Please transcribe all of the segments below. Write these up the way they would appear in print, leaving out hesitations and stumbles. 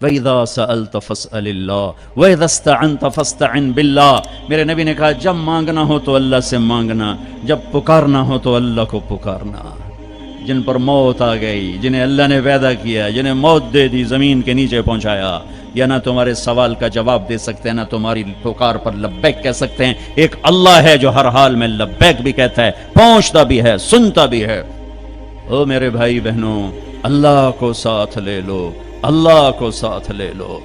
وَإِذَا سَأَلْتَ فَاسْأَلِ اللَّهِ وَإِذَا اسْتَعَنْتَ فَاسْتَعِنْ بِاللَّهِ۔ میرے نبی نے کہا جب مانگنا ہو تو اللہ سے مانگنا، جب پکارنا ہو تو اللہ کو پکارنا۔ جن پر موت آ گئی، جنہیں اللہ نے پیدا کیا، جنہیں موت دے دی، زمین کے نیچے پہنچایا، یا نہ تمہارے سوال کا جواب دے سکتے ہیں، نہ تمہاری پکار پر لبیک کہہ سکتے ہیں۔ ایک اللہ ہے جو ہر حال میں لبیک بھی کہتا ہے، پہنچتا بھی ہے، سنتا بھی ہے۔ او میرے بھائی بہنوں، اللہ کو ساتھ لے لو، اللہ کو ساتھ لے لو۔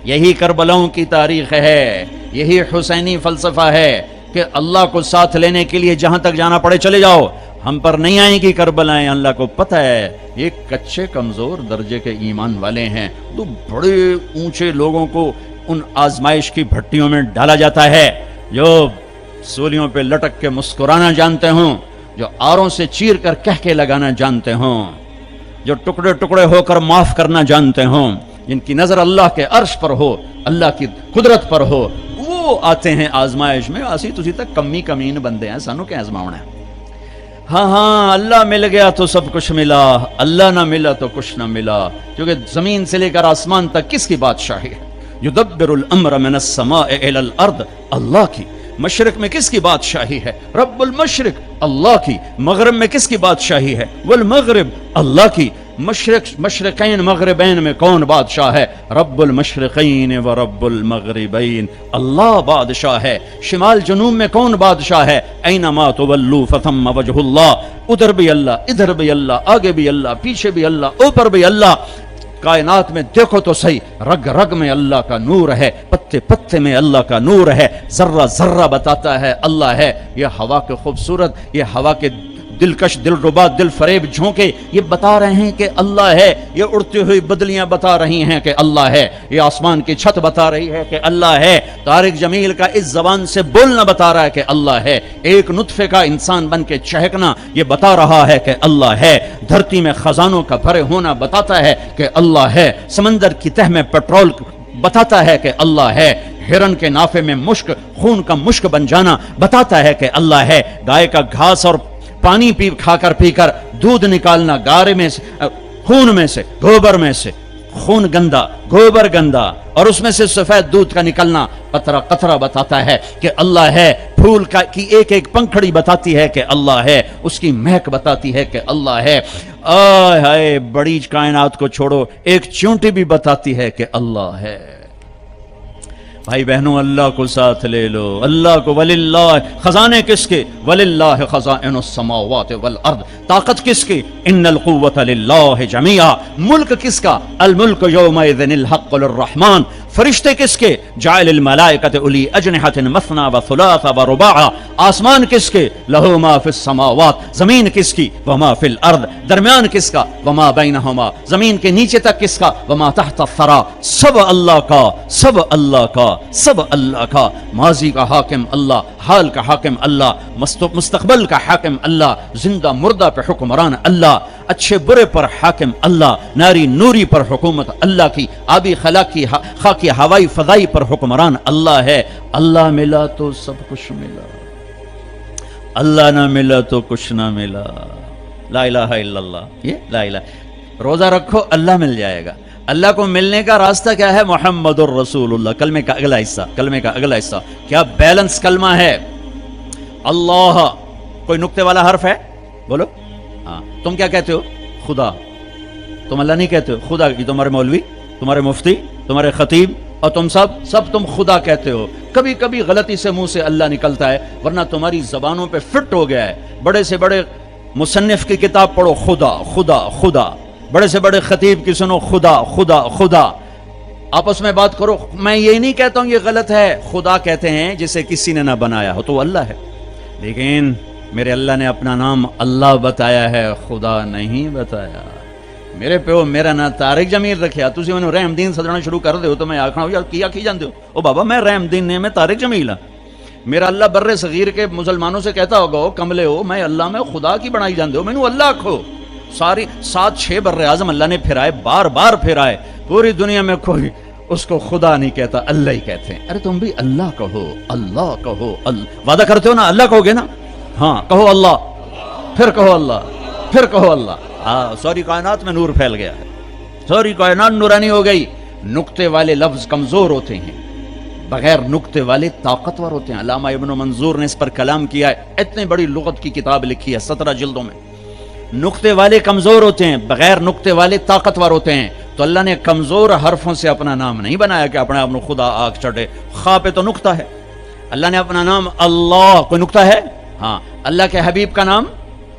یہی کربلاؤں کی تاریخ ہے، یہی حسینی فلسفہ ہے کہ اللہ کو ساتھ لینے کے لیے جہاں تک جانا پڑے چلے جاؤ، ہم پر نہیں آئیں گی کربلائیں۔ اللہ کو پتہ ہے یہ کچے کمزور درجے کے ایمان والے ہیں، تو بڑے اونچے لوگوں کو ان آزمائش کی بھٹیوں میں ڈالا جاتا ہے، جو سولیوں پہ لٹک کے مسکرانا جانتے ہوں، جو آروں سے چیر کر کہہ کے لگانا جانتے ہوں، جو ٹکڑے ٹکڑے ہو کر معاف کرنا جانتے ہوں، جن کی نظر اللہ کے عرش پر ہو، اللہ کی قدرت پر ہو، وہ آتے ہیں آزمائش میں۔ اسی تسی تک کمی کمین بندے ہیں، سانو کیا آزماؤنا ہے؟ ہاں اللہ مل گیا تو سب کچھ ملا، اللہ نہ ملا تو کچھ نہ ملا، کیونکہ زمین سے لے کر آسمان تک کس کی بادشاہی ہے؟ یدبر الامر من السماء الى الارض، اللہ کی۔ مشرق میں کس کی بادشاہی ہے؟ رب المشرق، اللہ کی۔ مغرب میں کس کی بادشاہی ہے؟ والمغرب، اللہ کی۔ مشرقین مغربین میں کون بادشاہ ہے؟ رب المشرقین و رب المغربین، اللہ بادشاہ ہے۔ شمال جنوب میں کون بادشاہ ہے؟ اینما تولوا فثم وجہ اللہ، ادھر بھی اللہ، ادھر بھی اللہ، آگے بھی اللہ، پیچھے بھی اللہ، اوپر بھی اللہ۔ کائنات میں دیکھو تو صحیح، رگ رگ میں اللہ کا نور ہے، پتے پتے میں اللہ کا نور ہے، ذرہ ذرہ بتاتا ہے اللہ ہے۔ یہ ہوا کے خوبصورت، یہ ہوا کے دلکش، دل ربا، دل فریب جھونکے یہ بتا رہے ہیں کہ اللہ ہے، یہ اڑتی ہوئی بدلیاں بتا رہی ہیں کہ اللہ ہے، یہ آسمان کی چھت بتا رہی ہے کہ اللہ ہے، طارق جمیل کا اس زبان سے بولنا بتا رہا ہے کہ اللہ ہے، ایک نطفے کا انسان بن کے چہکنا یہ بتا رہا ہے کہ اللہ ہے، دھرتی میں خزانوں کا بھرے ہونا بتاتا ہے کہ اللہ ہے، سمندر کی تہ میں پیٹرول بتاتا ہے کہ اللہ ہے، ہرن کے نافے میں مشک، خون کا مشک بن جانا بتاتا ہے کہ اللہ ہے، گائے کا گھاس اور پانی کھا کر پی کر دودھ نکالنا، گارے میں سے، خون میں سے، گوبر میں سے، خون گندا، گوبر گندا، اور اس میں سے سفید دودھ کا نکلنا قطرہ قطرہ بتاتا ہے کہ اللہ ہے، پھول کی ایک ایک پنکھڑی بتاتی ہے کہ اللہ ہے، اس کی مہک بتاتی ہے کہ اللہ ہے۔ آئے ہائے، بڑی کائنات کو چھوڑو، ایک چونٹی بھی بتاتی ہے کہ اللہ ہے۔ بھائی بہنوں، اللہ کو ساتھ لے لو، اللہ کو۔ وللہ، خزانے کس کے؟ وللہ خزائن السماوات والارض، طاقت کس کی؟ ان القوۃ للہ جمیعا، ملک کس کا؟ الملک یومئذ الحق للرحمن، فرشتے کس کے؟ جعل الملائکۃ اولی اجنحۃ مثنی وثلاث ورباع، آسمان کس کے؟ لہ ما فی السماوات، زمین کس کی؟ وما فی الارض، درمیان کس کا؟ وما بینہما، زمین کے نیچے تک کس کا؟ وما تحت الثری، سب اللہ کا، سب اللہ کا، سب اللہ کا۔ ماضی کا حاکم اللہ، حال کا حاکم اللہ، مستقبل کا حاکم اللہ، زندہ مردہ پہ حکمران اللہ، اچھے برے پر حاکم اللہ، ناری نوری پر حکومت اللہ کی، آبی خاکی ہوائی فضائی پر حکمران اللہ ہے۔ اللہ ملا تو سب کچھ ملا، اللہ نہ ملا تو کچھ نہ ملا۔ لا الہ الا اللہ، یہ لا الہ۔ روزہ رکھو، اللہ مل جائے گا۔ اللہ کو ملنے کا راستہ کیا ہے؟ محمد الرسول اللہ، کلمے کا اگلا حصہ، کلمے کا اگلا حصہ کیا بیلنس کلمہ ہے؟ اللہ، کوئی نقطے والا حرف ہے؟ بولو۔ ہاں، تم کیا کہتے ہو؟ خدا۔ تم اللہ نہیں کہتے ہو، خدا۔ یہ تمہارے مولوی، تمہارے مفتی، تمہارے خطیب اور تم سب تم خدا کہتے ہو۔ کبھی کبھی غلطی سے منہ سے اللہ نکلتا ہے، ورنہ تمہاری زبانوں پہ فٹ ہو گیا ہے۔ بڑے سے بڑے مصنف کی کتاب پڑھو، خدا خدا خدا، بڑے سے بڑے خطیب کی سنو، خدا خدا خدا، آپس میں بات کرو۔ میں یہ نہیں کہتا ہوں یہ غلط ہے، خدا کہتے ہیں جسے کسی نے نہ بنایا ہو تو اللہ ہے، لیکن میرے اللہ نے اپنا نام اللہ بتایا ہے، خدا نہیں بتایا۔ میرے پیو میرا نام طارق جمیل رکھیا، تسی مینوں رحم دین سدنا شروع کر دے ہو تو میں آکھنا یار کیا کی جاندے ہو؟ او بابا میں رحم دین نے، میں طارق جمیل ہاں۔ میرا اللہ بر صغیر کے مسلمانوں سے کہتا ہوگا او کملے ہو، میں اللہ میں خدا کی بنائی جاندے ہو، مینوں اللہ آکھو۔ ساری 7-6 بر اعظم اللہ نے پھرائے، بار بار پھرائے، پوری دنیا میں کوئی اس کو خدا نہیں کہتا، اللہ ہی کہتے ہیں۔ ارے تم بھی اللہ کہو، اللہ کہو، وعدہ کرتے ہو نا اللہ کہو گے نا؟ ہاں کہو اللہ، پھر کہو اللہ، پھر کہو اللہ۔ ہاں، ساری کائنات میں نور پھیل گیا ہے۔ ساری کائنات نورانی ہو گئی. نقطے والے لفظ کمزور ہوتے ہیں، بغیر نقطے والے طاقتور ہوتے ہیں. علامہ ابن منظور نے اس پر کلام کیا ہے، اتنی بڑی لغت کی کتاب لکھی ہے 17 جلدوں میں. نقطے والے کمزور ہوتے ہیں، بغیر نقطے والے طاقتور ہوتے ہیں. تو اللہ نے کمزور حرفوں سے اپنا نام نہیں بنایا کہ اپنے آپ کو خدا آگ چڑھے. خا پہ تو نقطہ ہے. اللہ نے اپنا نام اللہ، کوئی نقطہ ہے؟ ہاں. اللہ کے حبیب کا نام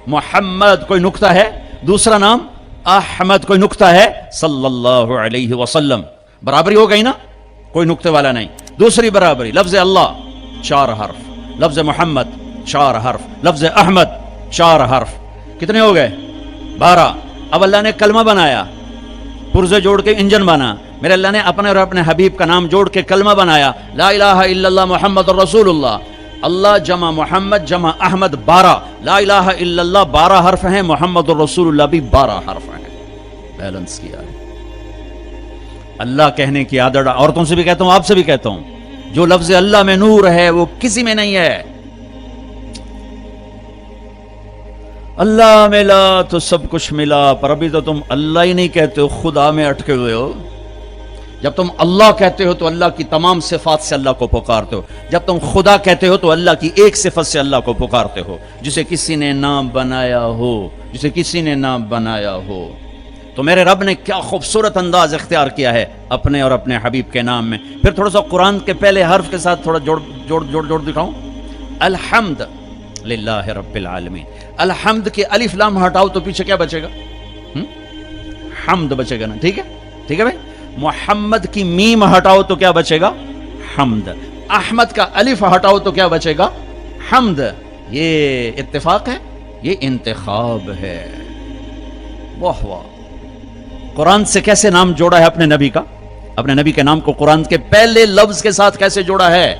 محمد، کوئی نقطہ ہے؟ دوسرا نام احمد، کوئی نقطہ ہے؟ صلی اللہ علیہ وسلم. برابری ہو گئی نا، کوئی نقطے والا نہیں. دوسری برابری، لفظ اللہ 4 حرف، لفظ محمد 4 حرف، لفظ احمد 4 حرف. کتنے ہو گئے؟ 12. اب اللہ نے کلمہ بنایا، پرزے جوڑ کے انجن بنا. میرے اللہ نے اپنے اور اپنے حبیب کا نام جوڑ کے کلمہ بنایا، لا الہ الا اللہ محمد رسول اللہ. اللہ جمع محمد جمع احمد 12. لا الہ الا اللہ 12 حرف ہیں، محمد رسول اللہ بھی 12 حرف ہیں. بیلنس کیا ہے. اللہ کہنے کی عادت عورتوں سے بھی کہتا ہوں، آپ سے بھی کہتا ہوں، جو لفظ اللہ میں نور ہے وہ کسی میں نہیں ہے. اللہ ملا تو سب کچھ ملا، پر ابھی تو تم اللہ ہی نہیں کہتے ہو، خدا میں اٹکے ہوئے ہو. جب تم اللہ کہتے ہو تو اللہ کی تمام صفات سے اللہ کو پکارتے ہو. جب تم خدا کہتے ہو تو اللہ کی ایک صفت سے اللہ کو پکارتے ہو، جسے کسی نے نام بنایا ہو، جسے کسی نے نام بنایا ہو. تو میرے رب نے کیا خوبصورت انداز اختیار کیا ہے اپنے اور اپنے حبیب کے نام میں. پھر تھوڑا سا قرآن کے پہلے حرف کے ساتھ تھوڑا جوڑ دکھاؤں. الحمد للہ رب العالمین. الحمد کے الف لام ہٹاؤ تو پیچھے کیا بچے گا؟ حمد بچے گا نا. ٹھیک ہے، ٹھیک ہے بھائی. محمد کی میم ہٹاؤ تو کیا بچے گا؟ حمد. احمد کا الف ہٹاؤ تو کیا بچے گا؟ حمد. یہ اتفاق ہے، یہ انتخاب ہے. واہ واہ. قرآن سے کیسے نام جوڑا ہے اپنے نبی کا، اپنے نبی کے نام کو قرآن کے پہلے لفظ کے ساتھ کیسے جوڑا ہے.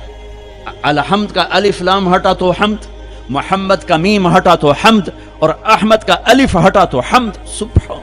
الحمد کا الف لام ہٹا تو حمد، محمد کا میم ہٹا تو حمد، اور احمد کا الف ہٹا تو حمد. سبحان